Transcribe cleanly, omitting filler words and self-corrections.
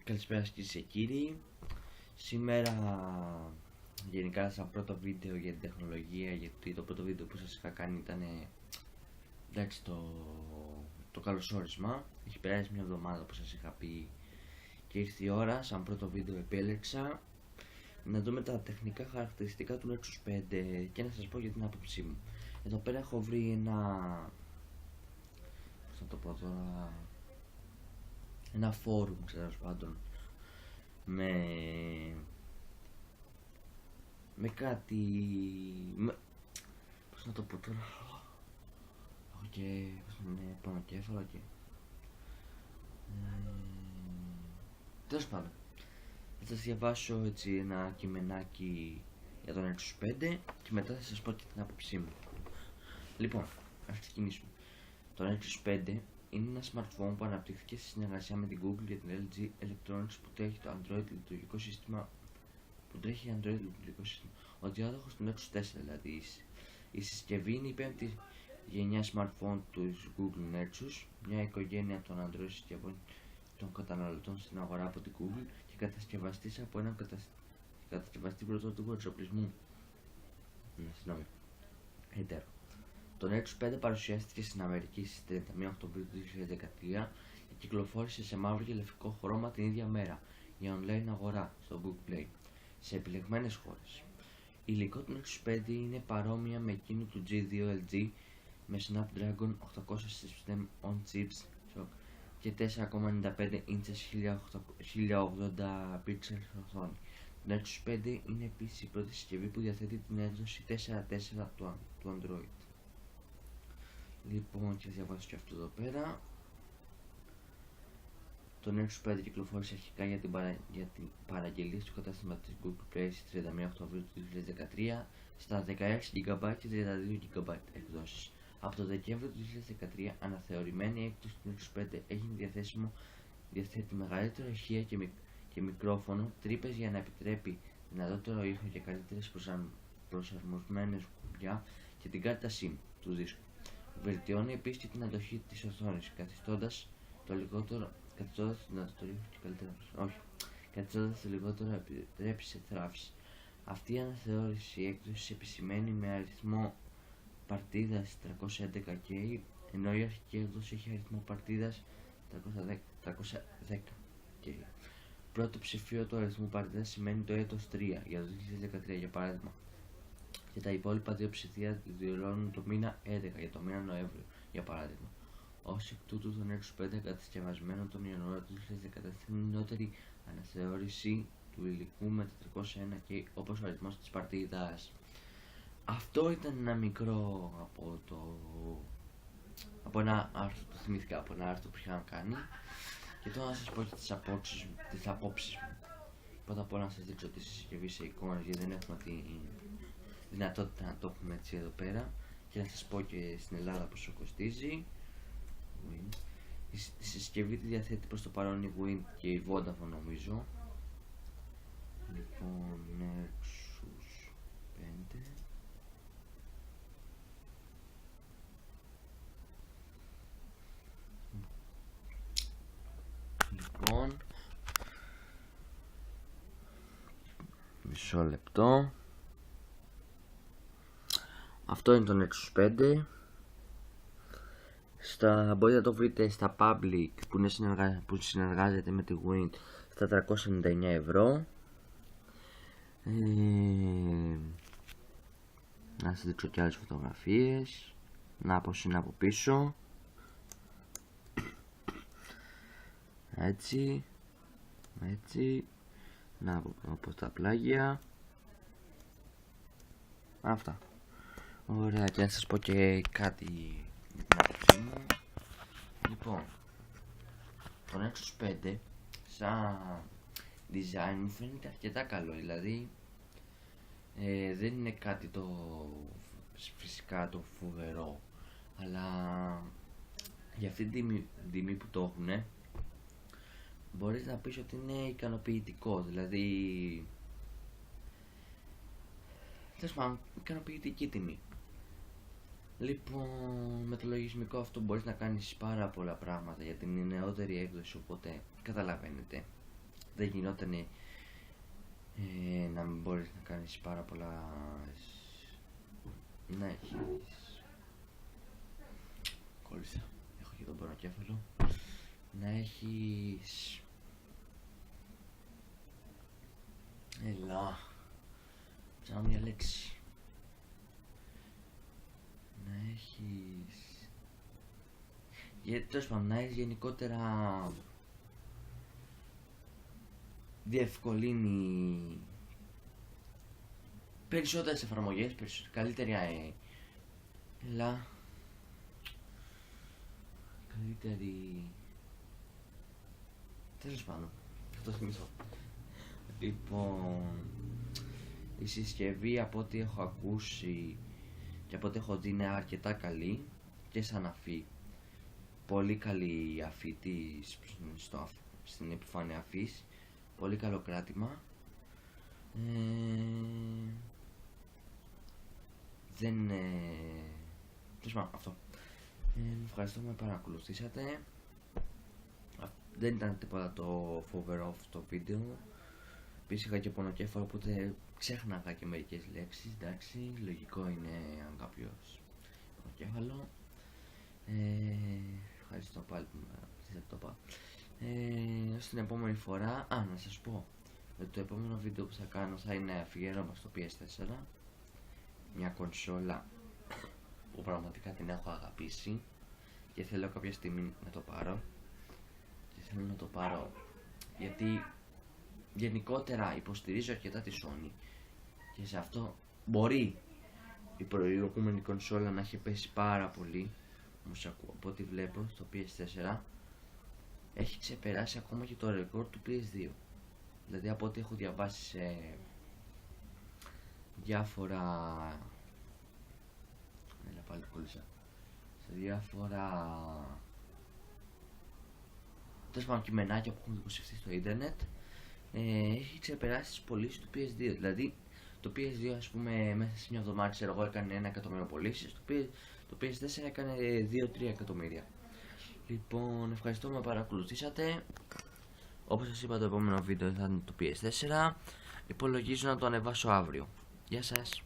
Καλησπέρα κυρίες και κύριοι. Σήμερα γενικά σαν πρώτο βίντεο για την τεχνολογία, γιατί το πρώτο βίντεο που σας είχα κάνει ήταν εντάξει το καλωσόρισμα. Έχει περάσει μια εβδομάδα που σας είχα πει και ήρθε η ώρα. Σαν πρώτο βίντεο επέλεξα να δούμε τα τεχνικά χαρακτηριστικά του Nexus 5 και να σας πω για την άποψή μου. Εδώ πέρα έχω βρει ένα φόρουμ, ξέρω πάντων, με κάτι, πώς να το πω τώρα, έχω και πονοκέφαλο και τέλος πάντων θα σας διαβάσω έτσι ένα κειμενάκι για τον Nexus 5 και μετά θα σας πω και την άποψή μου. Λοιπόν, ας ξεκινήσουμε. Το Nexus 5 είναι ένα smartphone που αναπτύχθηκε σε συνεργασία με την Google για την LG Electronics που τρέχει το Android λειτουργικό σύστημα. Ο διάδοχος του Nexus 4 δηλαδή. Η συσκευή είναι η πέμπτη γενιά smartphone του Google Nexus, μια οικογένεια των Android συσκευών των καταναλωτών στην αγορά από την Google και κατασκευαστής από έναν κατασκευαστή πρωτότυπου εξοπλισμού. Το Nexus 5 παρουσιάστηκε στην Αμερική στις 31 Οκτωβρίου του 2013 και κυκλοφόρησε σε μαύρο και λευκό χρώμα την ίδια μέρα για online αγορά στο Google Play σε επιλεγμένες χώρες. Η υλικό του Nexus 5 είναι παρόμοια με εκείνο του G2 LG με Snapdragon 800 System on Chips και 4,95 inches 1080 pixels οθόνη. Το Nexus 5 είναι επίσης η πρώτη συσκευή που διαθέτει την έκδοση 4.4 του Android. Λοιπόν, και θα διαβάσω και αυτό εδώ πέρα. Το Nexus 5 κυκλοφόρησε αρχικά για την παραγγελία στο κατάστημα της Google Play στις 31 Οκτωβρίου του 2013 στα 16 GB και 32 GB εκδόσεις. Από το Δεκέμβριο του 2013 αναθεωρημένη έκδοση του Nexus 5 έγινε διαθέτει μεγαλύτερο ηχεία και μικρόφωνο, τρύπες για να επιτρέπει δυνατότερο ήχο και καλύτερες προσαρμοσμένες κουμπιά και την κάρτα SIM του δίσκου. Βελτιώνει επίσης και την αντοχή της οθόνης, καθιστώντας το λιγότερο επιτρέπει σε θράψη. Αυτή η αναθεώρηση έκδοση επισημαίνει με αριθμό παρτίδας 311K, ενώ η αρχική έκδοση έχει αριθμό παρτίδας 310K. Πρώτο ψηφίο του αριθμού παρτίδας σημαίνει το έτος 3 για το 2013 για παράδειγμα, και τα υπόλοιπα δύο ψηφία δηλώνουν το μήνα 11 για το μήνα Νοέμβριο για παράδειγμα. Ως εκ τούτου το Nexus 5 κατασκευασμένο τον Ιανουάριο του 2014 είναι η νεότερη αναθεώρηση του υλικού με 401K όπως ο αριθμός της παρτίδας. Αυτό ήταν ένα μικρό από ένα άρθρο, το θυμήθηκα από ένα άρθρο που είχα κάνει, και τώρα να σας πω και τις απόψεις μου. Πρώτα απ' όλα να σας δείξω τη συσκευή σε εικόνες, γιατί δεν έχουμε τη δυνατότητα να το έχουμε έτσι εδώ πέρα, και να σας πω και στην Ελλάδα πόσο κοστίζει. Η συσκευή τη διαθέτει προς το παρόν η Wind και η Vodafone νομίζω. Λοιπόν, Nexus 5. Λοιπόν, μισό λεπτό. Αυτό είναι το Nexus 5. Μπορείτε να το βρείτε στα Public που συνεργάζεται με τη Wind στα 399 ευρώ. Να σας δείξω και άλλες φωτογραφίες. Να πως είναι από πίσω. Έτσι. Να από τα πλάγια. Αυτά. Ωραία, και να σας πω και κάτι με την άποψή μου. Λοιπόν, το Nexus 5 σαν design μου φαίνεται αρκετά καλό, δηλαδή δεν είναι κάτι φυσικά το φοβερό, αλλά για αυτή την τιμή που το έχουν μπορείς να πεις ότι είναι ικανοποιητικό, δηλαδή τέλος πάντων ικανοποιητική τιμή. Λοιπόν, με το λογισμικό αυτό μπορείς να κάνεις πάρα πολλά πράγματα για την νεότερη έκδοση, οπότε καταλαβαίνετε. δεν γινόταν να μην μπορείς να κάνεις πάρα πολλά, να έχεις, κόλλησα, έχω και τον πονοκέφαλο, να έχεις, έλα, ψάχνω μια λέξη, να έχεις, γιατί τέλος πάντων να έχεις γενικότερα διευκολύνει περισσότερες εφαρμογές, καλύτερη καλύτερη, τέλος πάντων, αυτό θυμηθώ. Λοιπόν, η συσκευή από ό,τι έχω ακούσει και από ό,τι έχω δει είναι αρκετά καλή και σαν αφή, πολύ καλή η αφή της στην επιφάνεια αφής, πολύ καλό κράτημα, δεν είναι, αυτό. Ευχαριστώ που με παρακολουθήσατε. Δεν ήταν τίποτα το φοβερό αυτό το βίντεο. Επίσης είχα και πονοκέφαλο, οπότε ξέχναγα και μερικές λέξεις. Εντάξει, λογικό είναι αν κάποιος πονοκέφαλο. Ευχαριστώ πάλι που με παρακολουθήσατε. Στην επόμενη φορά, να σας πω ότι το επόμενο βίντεο που θα κάνω θα είναι αφιέρωμα στο PS4, μια κονσόλα που πραγματικά την έχω αγαπήσει και θέλω κάποια στιγμή να το πάρω, και θέλω να το πάρω γιατί γενικότερα υποστηρίζω αρκετά τη Sony και σε αυτό μπορεί η προηγούμενη κονσόλα να έχει πέσει πάρα πολύ, όμως από ό,τι βλέπω στο PS4 έχει ξεπεράσει ακόμα και το ρεκόρ του PS2. Δηλαδή από ό,τι έχω διαβάσει σε διάφορα, τέλος πάντων κειμενάκια που έχουν δημοσιευτεί στο ίντερνετ, έχει ξεπεράσει τις πωλήσεις του PS2. Δηλαδή το PS2 ας πούμε μέσα σε μια εβδομάδα, ξέρω εγώ, έκανε 1 εκατομμύριο πωλήσεις, το PS4 έκανε 2-3 εκατομμύρια. Λοιπόν, ευχαριστώ που με παρακολουθήσατε. Όπως σας είπα, το επόμενο βίντεο θα είναι το PS4. Υπολογίζω να το ανεβάσω αύριο. Γεια σας.